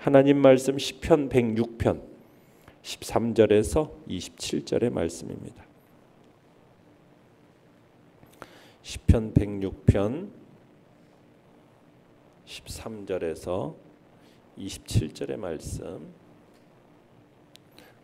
하나님 말씀 시편 106편 13절에서 27절의 말씀입니다. 시편 106편 13절에서 27절의 말씀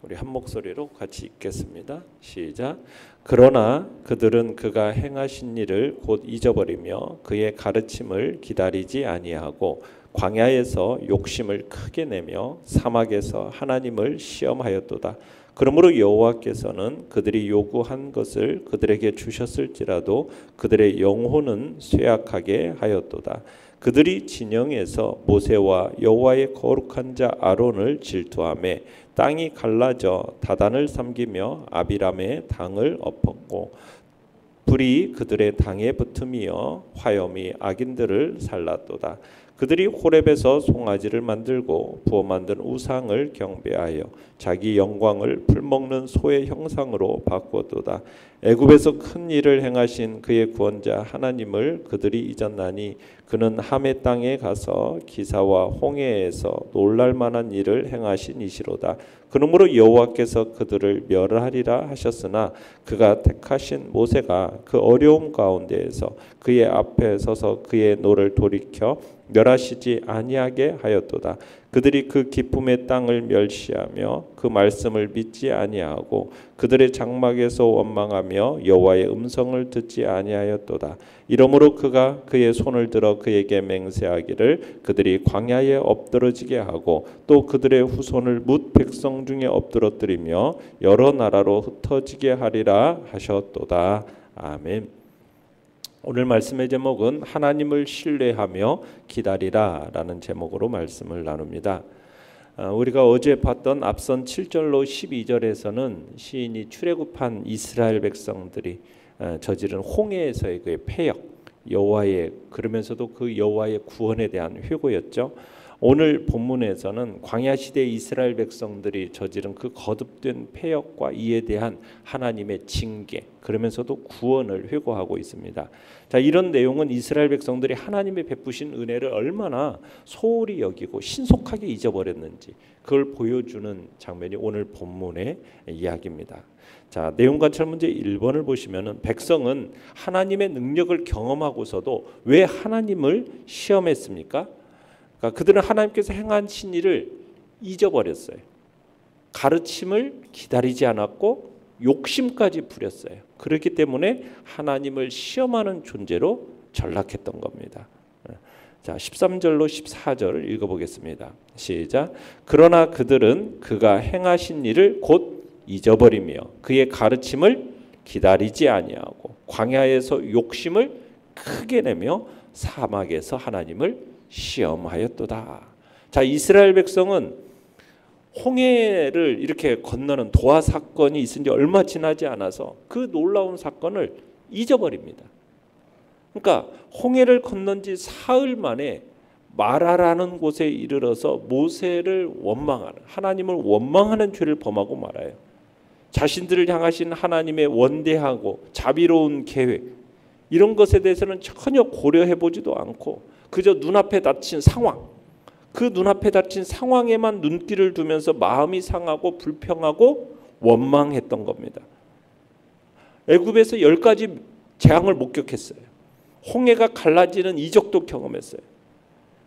우리 한 목소리로 같이 읽겠습니다. 시작. 그러나 그들은 그가 행하신 일을 곧 잊어버리며 그의 가르침을 기다리지 아니하고 광야에서 욕심을 크게 내며 사막에서 하나님을 시험하였도다. 그러므로 여호와께서는 그들이 요구한 것을 그들에게 주셨을지라도 그들의 영혼은 쇠약하게 하였도다. 그들이 진영에서 모세와 여호와의 거룩한 자 아론을 질투하며 땅이 갈라져 다단을 삼기며 아비람의 당을 엎었고 불이 그들의 당에 붙으며 화염이 악인들을 살랐도다. 그들이 호렙에서 송아지를 만들고 부어 만든 우상을 경배하여 자기 영광을 풀먹는 소의 형상으로 바꾸었도다. 애굽에서 큰 일을 행하신 그의 구원자 하나님을 그들이 잊었나니 그는 함의 땅에 가서 기사와 홍해에서 놀랄 만한 일을 행하신 이시로다. 그러므로 여호와께서 그들을 멸하리라 하셨으나 그가 택하신 모세가 그 어려움 가운데에서 그의 앞에 서서 그의 노를 돌이켜 멸하시지 아니하게 하였도다. 그들이 그 기쁨의 땅을 멸시하며 그 말씀을 믿지 아니하고 그들의 장막에서 원망하며 여호와의 음성을 듣지 아니하였도다. 이러므로 그가 그의 손을 들어 그에게 맹세하기를 그들이 광야에 엎드러지게 하고 또 그들의 후손을 뭇 백성 중에 엎드러뜨리며 여러 나라로 흩어지게 하리라 하셨도다. 아멘. 오늘 말씀의 제목은 하나님을 신뢰하며 기다리라 라는 제목으로 말씀을 나눕니다. 우리가 어제 봤던 앞선 7절로 12절에서는 시인이 출애굽한 이스라엘 백성들이 저지른 홍해에서의 그의 패역, 여호와의 그러면서도 그 여호와의 구원에 대한 회고였죠. 오늘 본문에서는 광야 시대 이스라엘 백성들이 저지른 그 거듭된 패역과 이에 대한 하나님의 징계, 그러면서도 구원을 회고하고 있습니다. 자, 이런 내용은 이스라엘 백성들이 하나님의 베푸신 은혜를 얼마나 소홀히 여기고 신속하게 잊어버렸는지 그걸 보여주는 장면이 오늘 본문의 이야기입니다. 자, 내용 관찰 문제 1번을 보시면은 백성은 하나님의 능력을 경험하고서도 왜 하나님을 시험했습니까? 그러니까 그들은 하나님께서 행하신 일을 잊어버렸어요. 가르침을 기다리지 않았고 욕심까지 부렸어요. 그렇기 때문에 하나님을 시험하는 존재로 전락했던 겁니다. 자, 13절로 14절을 읽어보겠습니다. 시작. 그러나 그들은 그가 행하신 일을 곧 잊어버리며 그의 가르침을 기다리지 아니하고 광야에서 욕심을 크게 내며 사막에서 하나님을 시험하였도다. 자, 이스라엘 백성은 홍해를 이렇게 건너는 도하 사건이 있은 지 얼마 지나지 않아서 그 놀라운 사건을 잊어버립니다. 그러니까 홍해를 건넌 지 사흘 만에 마라라는 곳에 이르러서 모세를 원망하는, 하나님을 원망하는 죄를 범하고 말아요. 자신들을 향하신 하나님의 원대하고 자비로운 계획, 이런 것에 대해서는 전혀 고려해보지도 않고 그저 눈앞에 닥친 상황, 그 눈앞에 닥친 상황에만 눈길을 두면서 마음이 상하고 불평하고 원망했던 겁니다. 애굽에서 10가지 재앙을 목격했어요. 홍해가 갈라지는 이적도 경험했어요.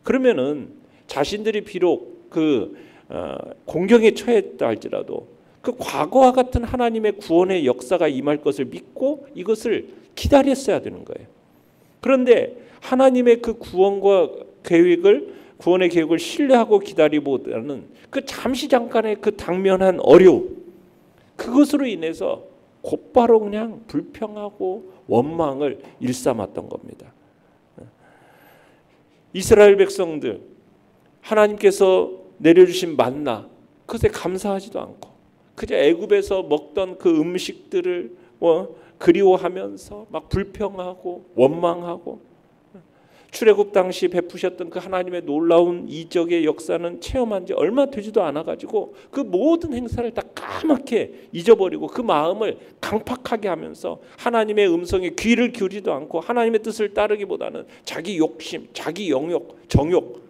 그러면은 자신들이 비록 그 공경에 처했다 할지라도 그 과거와 같은 하나님의 구원의 역사가 임할 것을 믿고 이것을 기다렸어야 되는 거예요. 그런데 하나님의 그 구원과 계획을, 구원의 계획을 신뢰하고 기다리보다는 그 잠시 잠깐의 그 당면한 어려움, 그것으로 인해서 곧바로 그냥 불평하고 원망을 일삼았던 겁니다. 이스라엘 백성들, 하나님께서 내려주신 만나, 그것에 감사하지도 않고 그저 애굽에서 먹던 그 음식들을 그리워하면서 막 불평하고 원망하고, 출애굽 당시 베푸셨던 그 하나님의 놀라운 이적의 역사는 체험한 지 얼마 되지도 않아가지고 그 모든 행사를 다 까맣게 잊어버리고 그 마음을 강팍하게 하면서 하나님의 음성에 귀를 기울이지도 않고 하나님의 뜻을 따르기보다는 자기 욕심, 자기 영욕, 정욕,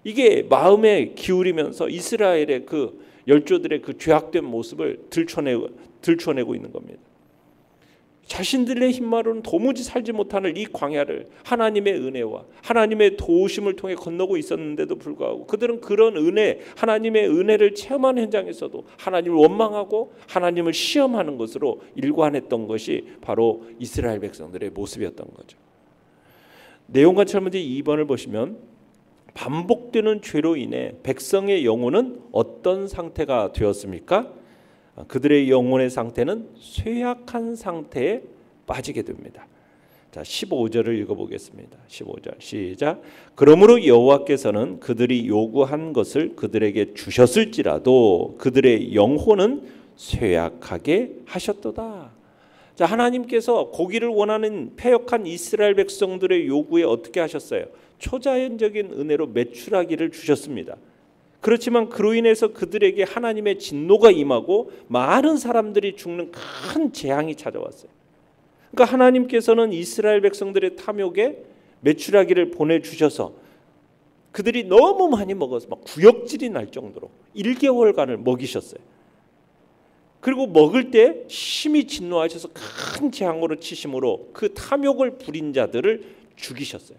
이게 마음에 기울이면서 이스라엘의 그 열조들의 그 죄악된 모습을 들춰내고 있는 겁니다. 자신들의 힘만으로는 도무지 살지 못하는 이 광야를 하나님의 은혜와 하나님의 도우심을 통해 건너고 있었는데도 불구하고 그들은 그런 은혜, 하나님의 은혜를 체험하는 현장에서도 하나님을 원망하고 하나님을 시험하는 것으로 일관했던 것이 바로 이스라엘 백성들의 모습이었던 거죠. 내용과 문제 2번을 보시면 반복되는 죄로 인해 백성의 영혼은 어떤 상태가 되었습니까? 그들의 영혼의 상태는 쇠약한 상태에 빠지게 됩니다. 자, 15절을 읽어보겠습니다. 15절 시작. 그러므로 여호와께서는 그들이 요구한 것을 그들에게 주셨을지라도 그들의 영혼은 쇠약하게 하셨도다. 자, 하나님께서 고기를 원하는 패역한 이스라엘 백성들의 요구에 어떻게 하셨어요? 초자연적인 은혜로 메추라기를 주셨습니다. 그렇지만 그로 인해서 그들에게 하나님의 진노가 임하고 많은 사람들이 죽는 큰 재앙이 찾아왔어요. 그러니까 하나님께서는 이스라엘 백성들의 탐욕에 메추라기를 보내주셔서 그들이 너무 많이 먹어서 막 구역질이 날 정도로 1개월간을 먹이셨어요. 그리고 먹을 때 심히 진노하셔서 큰 재앙으로 치심으로 그 탐욕을 부린 자들을 죽이셨어요.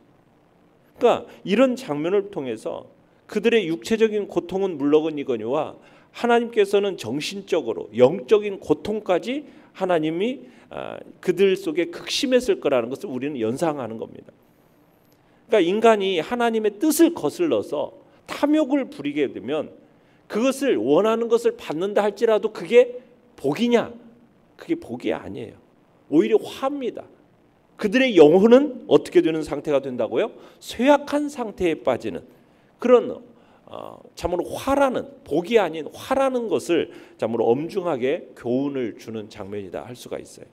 그러니까 이런 장면을 통해서 그들의 육체적인 고통은 물론이거니와 하나님께서는 정신적으로 영적인 고통까지 하나님이 그들 속에 극심했을 거라는 것을 우리는 연상하는 겁니다. 그러니까 인간이 하나님의 뜻을 거슬러서 탐욕을 부리게 되면 그것을 원하는 것을 받는다 할지라도 그게 복이냐? 그게 복이 아니에요. 오히려 화입니다. 그들의 영혼은 어떻게 되는 상태가 된다고요? 쇠약한 상태에 빠지는 그런 참으로 화라는, 복이 아닌 화라는 것을 참으로 엄중하게 교훈을 주는 장면이다 할 수가 있어요.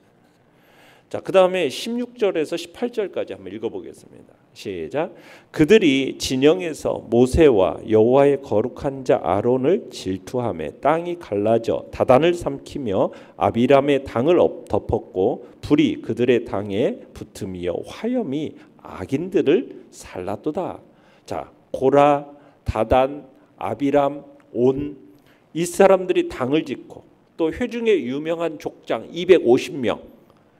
자, 그 다음에 16절에서 18절까지 한번 읽어보겠습니다. 시작. 그들이 진영에서 모세와 여호와의 거룩한 자 아론을 질투하며 땅이 갈라져 다단을 삼키며 아비람의 당을 덮었고 불이 그들의 당에 붙으며 화염이 악인들을 살랐도다. 자, 고라, 다단, 아비람, 온 이 사람들이 당을 짓고 또 회중의 유명한 족장 250명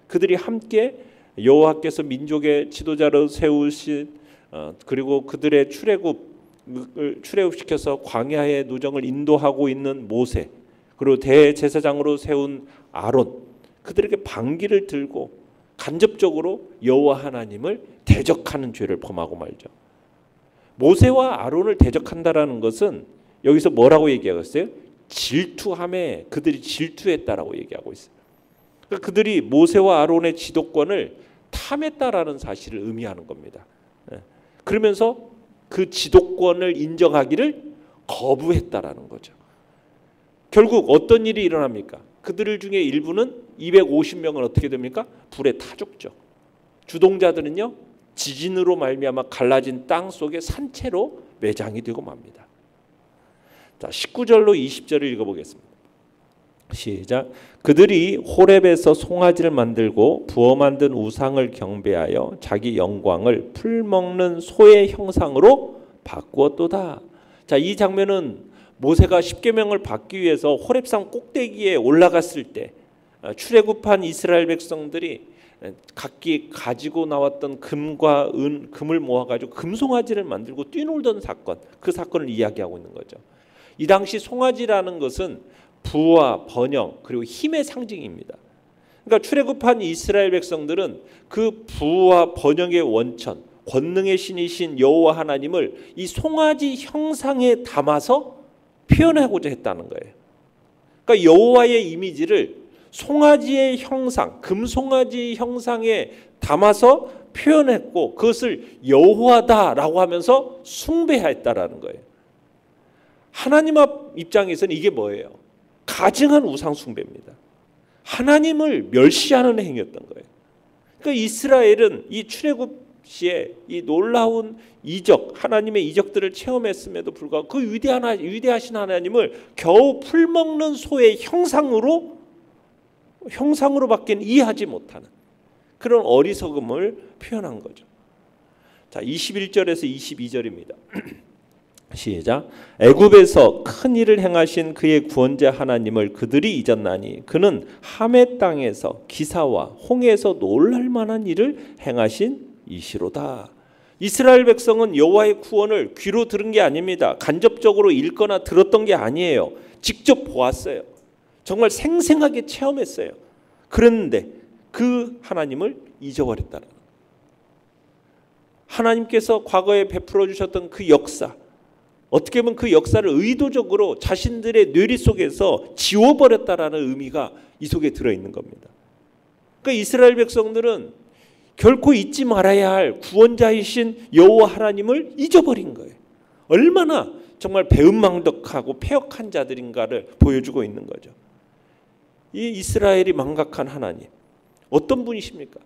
그들이 함께 여호와께서 민족의 지도자로 세우신 그리고 그들의 출애굽시켜서 광야의 노정을 인도하고 있는 모세 그리고 대제사장으로 세운 아론 그들에게 방귀를 들고 간접적으로 여호와 하나님을 대적하는 죄를 범하고 말죠. 모세와 아론을 대적한다라는 것은 여기서 뭐라고 얘기하고 있어요? 질투함에 그들이 질투했다라고 얘기하고 있어요. 그러니까 그들이 모세와 아론의 지도권을 탐했다라는 사실을 의미하는 겁니다. 그러면서 그 지도권을 인정하기를 거부했다라는 거죠. 결국 어떤 일이 일어납니까? 그들 중에 일부는 250명은 어떻게 됩니까? 불에 타 죽죠. 주동자들은요 지진으로 말미암아 갈라진 땅 속에 산채로 매장이 되고 맙니다. 자, 19절로 20절을 읽어보겠습니다. 시작. 그들이 호렙에서 송아지를 만들고 부어 만든 우상을 경배하여 자기 영광을 풀 먹는 소의 형상으로 바꾸었도다. 자, 이 장면은 모세가 십계명을 받기 위해서 호렙산 꼭대기에 올라갔을 때 출애굽한 이스라엘 백성들이 각기 가지고 나왔던 금을 모아가지고 금송아지를 만들고 뛰놀던 사건, 그 사건을 이야기하고 있는 거죠. 이 당시 송아지라는 것은 부와 번영 그리고 힘의 상징입니다. 그러니까 출애굽한 이스라엘 백성들은 그 부와 번영의 원천, 권능의 신이신 여호와 하나님을 이 송아지 형상에 담아서 표현하고자 했다는 거예요. 그러니까 여호와의 이미지를 송아지의 형상, 금송아지 형상에 담아서 표현했고 그것을 여호와다라고 하면서 숭배했다라는 거예요. 하나님 앞 입장에서는 이게 뭐예요? 가증한 우상 숭배입니다. 하나님을 멸시하는 행위였던 거예요. 그러니까 이스라엘은 이 출애굽 시에 이 놀라운 이적, 하나님의 이적들을 체험했음에도 불구하고 그 위대하신 하나님을 겨우 풀먹는 소의 형상으로밖에 이해하지 못하는 그런 어리석음을 표현한 거죠. 자, 21절에서 22절입니다. 시작. 애굽에서 큰 일을 행하신 그의 구원자 하나님을 그들이 잊었나니 그는 함의 땅에서 기사와 홍해에서 놀랄 만한 일을 행하신 이시로다. 이스라엘 백성은 여호와의 구원을 귀로 들은 게 아닙니다. 간접적으로 읽거나 들었던 게 아니에요. 직접 보았어요. 정말 생생하게 체험했어요. 그랬는데 그 하나님을 잊어버렸다는 거예요. 하나님께서 과거에 베풀어 주셨던 그 역사, 어떻게 보면 그 역사를 의도적으로 자신들의 뇌리 속에서 지워버렸다라는 의미가 이 속에 들어있는 겁니다. 그러니까 이스라엘 백성들은 결코 잊지 말아야 할 구원자이신 여호와 하나님을 잊어버린 거예요. 얼마나 정말 배은망덕하고 패역한 자들인가를 보여주고 있는 거죠. 이 이스라엘이 망각한 하나님, 어떤 분이십니까?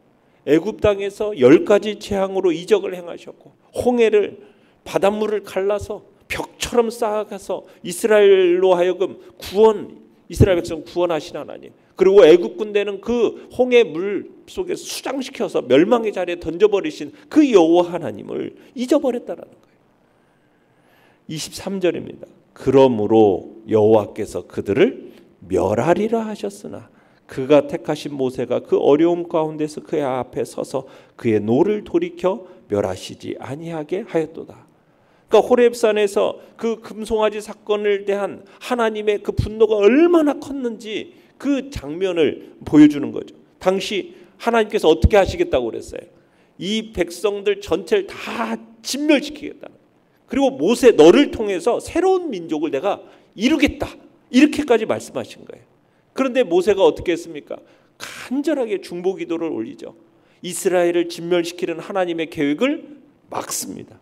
애굽 땅에서 10가지 재앙으로 이적을 행하셨고 홍해를 바닷물을 갈라서 벽처럼 쌓아가서 이스라엘로 하여금 이스라엘 백성 구원하신 하나님, 그리고 애굽 군대는 그 홍해 물 속에 수장시켜서 멸망의 자리에 던져버리신 그 여호와 하나님을 잊어버렸다라는 거예요. 23절입니다. 그러므로 여호와께서 그들을 멸하리라 하셨으나 그가 택하신 모세가 그 어려움 가운데서 그의 앞에 서서 그의 노를 돌이켜 멸하시지 아니하게 하였도다. 그러니까 호렙산에서 그 금송아지 사건을 대한 하나님의 그 분노가 얼마나 컸는지 그 장면을 보여주는 거죠. 당시 하나님께서 어떻게 하시겠다고 그랬어요? 이 백성들 전체를 다 진멸시키겠다는, 그리고 모세 너를 통해서 새로운 민족을 내가 이루겠다, 이렇게까지 말씀하신 거예요. 그런데 모세가 어떻게 했습니까? 간절하게 중보 기도를 올리죠. 이스라엘을 진멸시키는 하나님의 계획을 막습니다.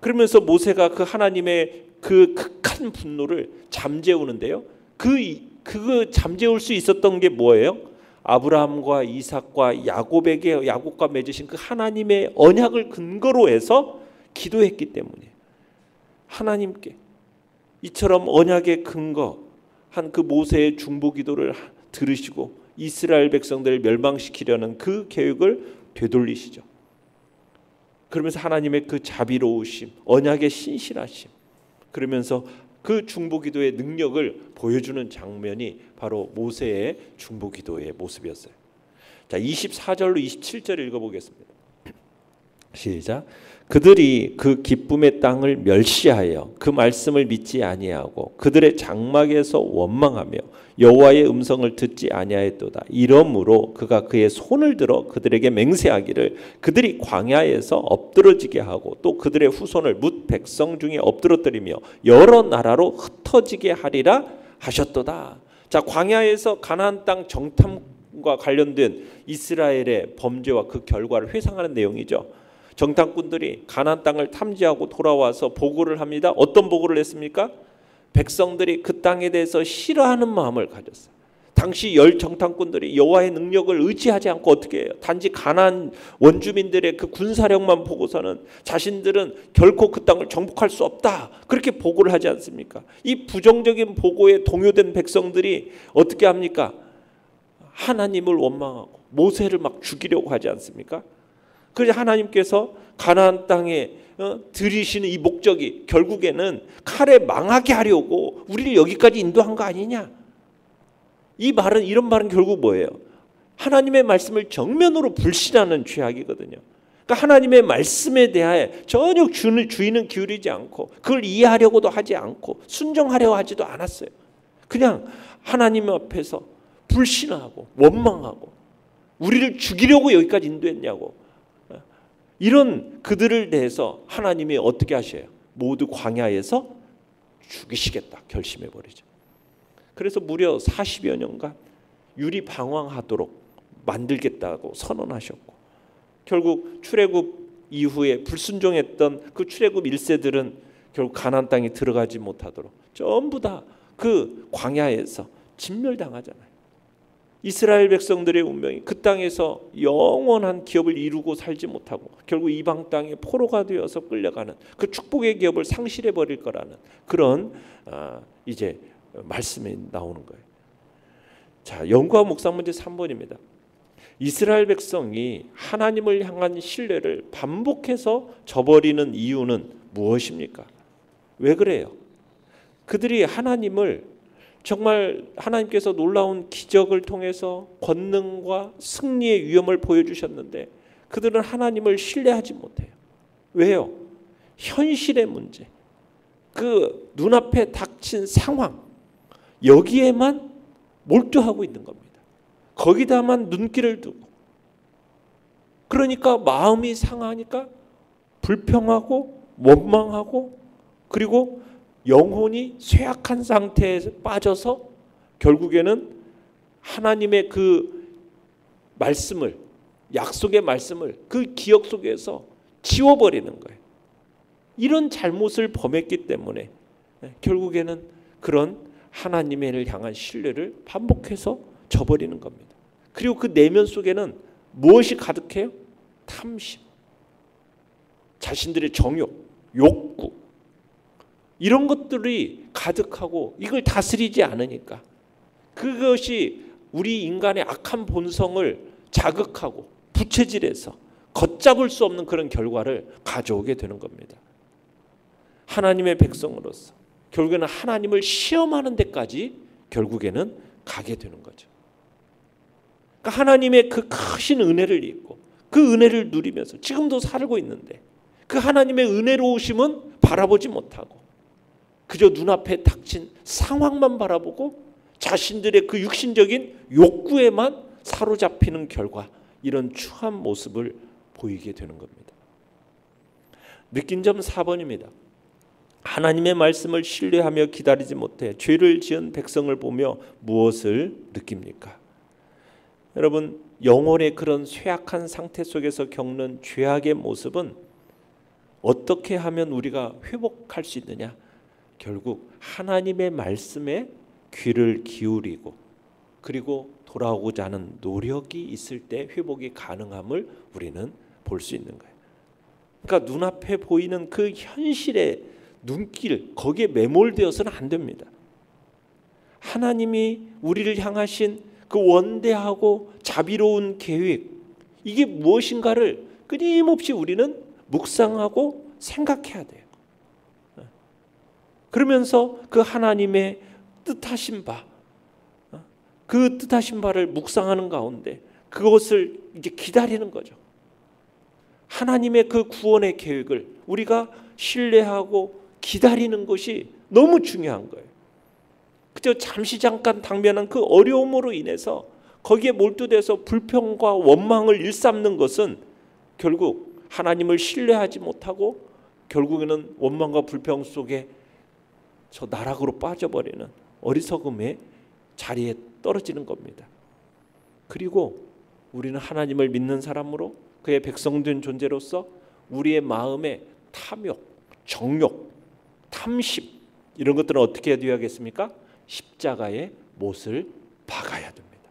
그러면서 모세가 그 하나님의 그 극한 분노를 잠재우는데요. 그 잠재울 수 있었던 게 뭐예요? 아브라함과 이삭과 야곱과 맺으신 그 하나님의 언약을 근거로 해서 기도했기 때문이에요. 하나님께 이처럼 언약의 근거한 그 모세의 중보 기도를 들으시고 이스라엘 백성들을 멸망시키려는 그 계획을 되돌리시죠. 그러면서 하나님의 그 자비로우심, 언약의 신실하심, 그러면서 그 중보기도의 능력을 보여주는 장면이 바로 모세의 중보기도의 모습이었어요. 자, 24절로 27절 읽어보겠습니다. 시작. 그들이 그 기쁨의 땅을 멸시하여 그 말씀을 믿지 아니하고 그들의 장막에서 원망하며 여호와의 음성을 듣지 아니하였도다. 이러므로 그가 그의 손을 들어 그들에게 맹세하기를 그들이 광야에서 엎드러지게 하고 또 그들의 후손을 뭇 백성 중에 엎드러뜨리며 여러 나라로 흩어지게 하리라 하셨도다. 자, 광야에서 가나안 땅 정탐과 관련된 이스라엘의 범죄와 그 결과를 회상하는 내용이죠. 정탐꾼들이 가나안 땅을 탐지하고 돌아와서 보고를 합니다. 어떤 보고를 했습니까? 백성들이 그 땅에 대해서 싫어하는 마음을 가졌어요. 당시 정탐꾼들이 여호와의 능력을 의지하지 않고 어떻게 해요? 단지 가나안 원주민들의 그 군사력만 보고서는 자신들은 결코 그 땅을 정복할 수 없다, 그렇게 보고를 하지 않습니까? 이 부정적인 보고에 동요된 백성들이 어떻게 합니까? 하나님을 원망하고 모세를 막 죽이려고 하지 않습니까? 그래서 하나님께서 가나안 땅에 들이시는 이 목적이 결국에는 칼에 망하게 하려고 우리를 여기까지 인도한 거 아니냐? 이런 말은 결국 뭐예요? 하나님의 말씀을 정면으로 불신하는 죄악이거든요. 그러니까 하나님의 말씀에 대하여 전혀 주의는 기울이지 않고 그걸 이해하려고도 하지 않고 순종하려 하지도 않았어요. 그냥 하나님 앞에서 불신하고 원망하고 우리를 죽이려고 여기까지 인도했냐고, 이런 그들을 대해서 하나님이 어떻게 하셔요? 모두 광야에서 죽이시겠다 결심해버리죠. 그래서 무려 40여 년간 유리방황하도록 만들겠다고 선언하셨고, 결국 출애굽 이후에 불순종했던 그 출애굽 1세들은 결국 가나안 땅에 들어가지 못하도록 전부 다 그 광야에서 진멸당하잖아요. 이스라엘 백성들의 운명이 그 땅에서 영원한 기업을 이루고 살지 못하고 결국 이방 땅에 포로가 되어서 끌려가는 그 축복의 기업을 상실해 버릴 거라는 그런 이제 말씀이 나오는 거예요. 자, 연구와 묵상 문제 3번입니다. 이스라엘 백성이 하나님을 향한 신뢰를 반복해서 저버리는 이유는 무엇입니까? 왜 그래요? 그들이 하나님을 정말 하나님께서 놀라운 기적을 통해서 권능과 승리의 위엄을 보여주셨는데 그들은 하나님을 신뢰하지 못해요. 왜요? 현실의 문제, 그 눈앞에 닥친 상황, 여기에만 몰두하고 있는 겁니다. 거기다만 눈길을 두고, 그러니까 마음이 상하니까 불평하고 원망하고, 그리고 영혼이 쇠약한 상태에 빠져서 결국에는 하나님의 그 말씀을, 약속의 말씀을 그 기억 속에서 지워버리는 거예요. 이런 잘못을 범했기 때문에 결국에는 그런 하나님을 향한 신뢰를 반복해서 저버리는 겁니다. 그리고 그 내면 속에는 무엇이 가득해요? 탐심, 자신들의 정욕, 욕구, 이런 것들이 가득하고 이걸 다스리지 않으니까 그것이 우리 인간의 악한 본성을 자극하고 부채질해서 걷잡을 수 없는 그런 결과를 가져오게 되는 겁니다. 하나님의 백성으로서 결국에는 하나님을 시험하는 데까지 결국에는 가게 되는 거죠. 그러니까 하나님의 그 크신 은혜를 입고 그 은혜를 누리면서 지금도 살고 있는데 그 하나님의 은혜로우심은 바라보지 못하고 그저 눈앞에 닥친 상황만 바라보고 자신들의 그 육신적인 욕구에만 사로잡히는 결과, 이런 추한 모습을 보이게 되는 겁니다. 느낀 점 4번입니다. 하나님의 말씀을 신뢰하며 기다리지 못해 죄를 지은 백성을 보며 무엇을 느낍니까? 여러분, 영혼의 그런 쇠약한 상태 속에서 겪는 죄악의 모습은 어떻게 하면 우리가 회복할 수 있느냐? 결국 하나님의 말씀에 귀를 기울이고 그리고 돌아오고자 하는 노력이 있을 때 회복이 가능함을 우리는 볼 수 있는 거예요. 그러니까 눈앞에 보이는 그 현실의 눈길, 거기에 매몰되어서는 안 됩니다. 하나님이 우리를 향하신 그 원대하고 자비로운 계획, 이게 무엇인가를 끊임없이 우리는 묵상하고 생각해야 돼요. 그러면서 그 하나님의 뜻하신 바, 그 뜻하신 바를 묵상하는 가운데 그것을 이제 기다리는 거죠. 하나님의 그 구원의 계획을 우리가 신뢰하고 기다리는 것이 너무 중요한 거예요. 그저 잠시 잠깐 당면한 그 어려움으로 인해서 거기에 몰두돼서 불평과 원망을 일삼는 것은 결국 하나님을 신뢰하지 못하고 결국에는 원망과 불평 속에 저 나락으로 빠져버리는 어리석음의 자리에 떨어지는 겁니다. 그리고 우리는 하나님을 믿는 사람으로 그의 백성된 존재로서 우리의 마음에 탐욕, 정욕, 탐심, 이런 것들은 어떻게 해야겠습니까? 십자가의 못을 박아야 됩니다.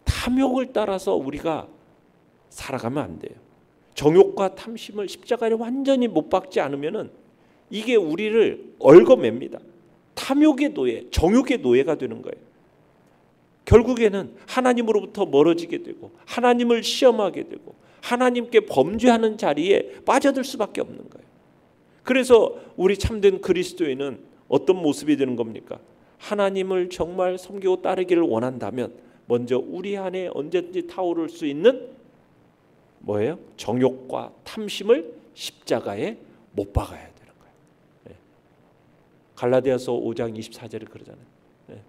탐욕을 따라서 우리가 살아가면 안 돼요. 정욕과 탐심을 십자가에 완전히 못 박지 않으면은 이게 우리를 얽어맵니다. 탐욕의 노예, 정욕의 노예가 되는 거예요. 결국에는 하나님으로부터 멀어지게 되고 하나님을 시험하게 되고 하나님께 범죄하는 자리에 빠져들 수밖에 없는 거예요. 그래서 우리 참된 그리스도인은 어떤 모습이 되는 겁니까? 하나님을 정말 섬기고 따르기를 원한다면 먼저 우리 안에 언제든지 타오를 수 있는 뭐예요? 정욕과 탐심을 십자가에 못 박아야 되는 거예요. 네. 갈라디아서 5장 24절에 그러잖아요. 네.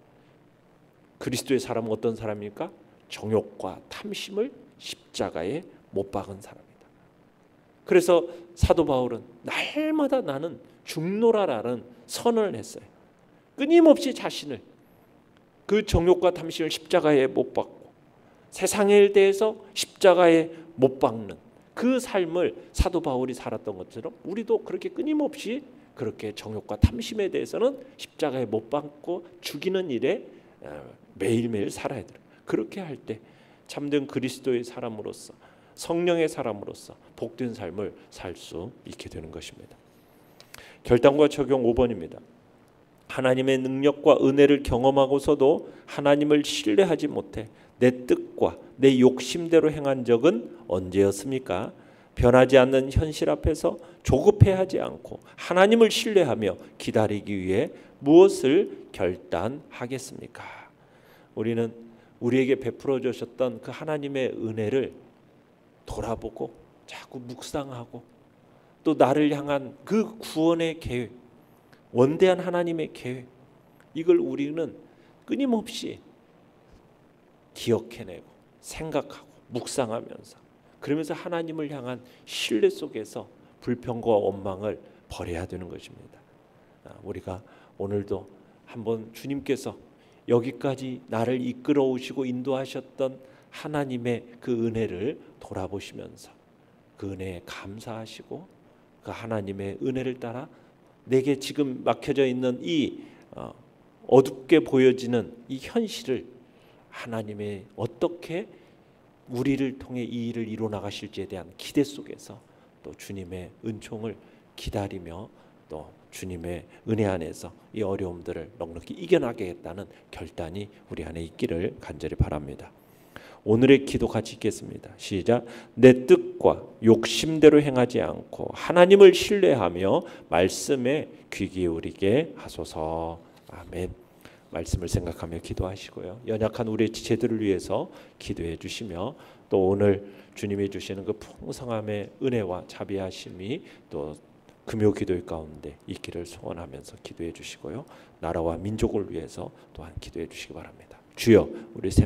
그리스도의 사람은 어떤 사람입니까? 정욕과 탐심을 십자가에 못 박은 사람이다. 그래서 사도 바울은 날마다 나는 죽노라라는 선언을 했어요. 끊임없이 자신을 그 정욕과 탐심을 십자가에 못 박고 세상에 대해서 십자가에 못 박는 그 삶을 사도 바울이 살았던 것처럼 우리도 그렇게 끊임없이 그렇게 정욕과 탐심에 대해서는 십자가에 못 박고 죽이는 일에 매일매일 살아야 돼요. 그렇게 할 때 참된 그리스도의 사람으로서 성령의 사람으로서 복된 삶을 살 수 있게 되는 것입니다. 결단과 적용 5번입니다. 하나님의 능력과 은혜를 경험하고서도 하나님을 신뢰하지 못해 내 뜻과 내 욕심대로 행한 적은 언제였습니까? 변하지 않는 현실 앞에서 조급해하지 않고 하나님을 신뢰하며 기다리기 위해 무엇을 결단하겠습니까? 우리는 우리에게 베풀어 주셨던 그 하나님의 은혜를 돌아보고 자꾸 묵상하고 또 나를 향한 그 구원의 계획, 원대한 하나님의 계획, 이걸 우리는 끊임없이 기억해내고 생각하고 묵상하면서, 그러면서 하나님을 향한 신뢰 속에서 불평과 원망을 버려야 되는 것입니다. 우리가 오늘도 한번 주님께서 여기까지 나를 이끌어 오시고 인도하셨던 하나님의 그 은혜를 돌아보시면서 그 은혜에 감사하시고 그 하나님의 은혜를 따라 내게 지금 막혀져 있는 이 어둡게 보여지는 이 현실을 하나님의 어떻게 우리를 통해 이 일을 이루어 나가실지에 대한 기대 속에서 또 주님의 은총을 기다리며 또 주님의 은혜 안에서 이 어려움들을 넉넉히 이겨나가겠다는 결단이 우리 안에 있기를 간절히 바랍니다. 오늘의 기도 같이 읽겠습니다. 시작. 내 뜻과 욕심대로 행하지 않고 하나님을 신뢰하며 말씀에 귀 기울이게 하소서. 아멘. 말씀을 생각하며 기도하시고요. 연약한 우리의 지체들을 위해서 기도해 주시며 또 오늘 주님이 주시는 그 풍성함의 은혜와 자비하심이 또 금요 기도의 가운데 있기를 소원하면서 기도해 주시고요. 나라와 민족을 위해서 또한 기도해 주시기 바랍니다. 주여, 우리 세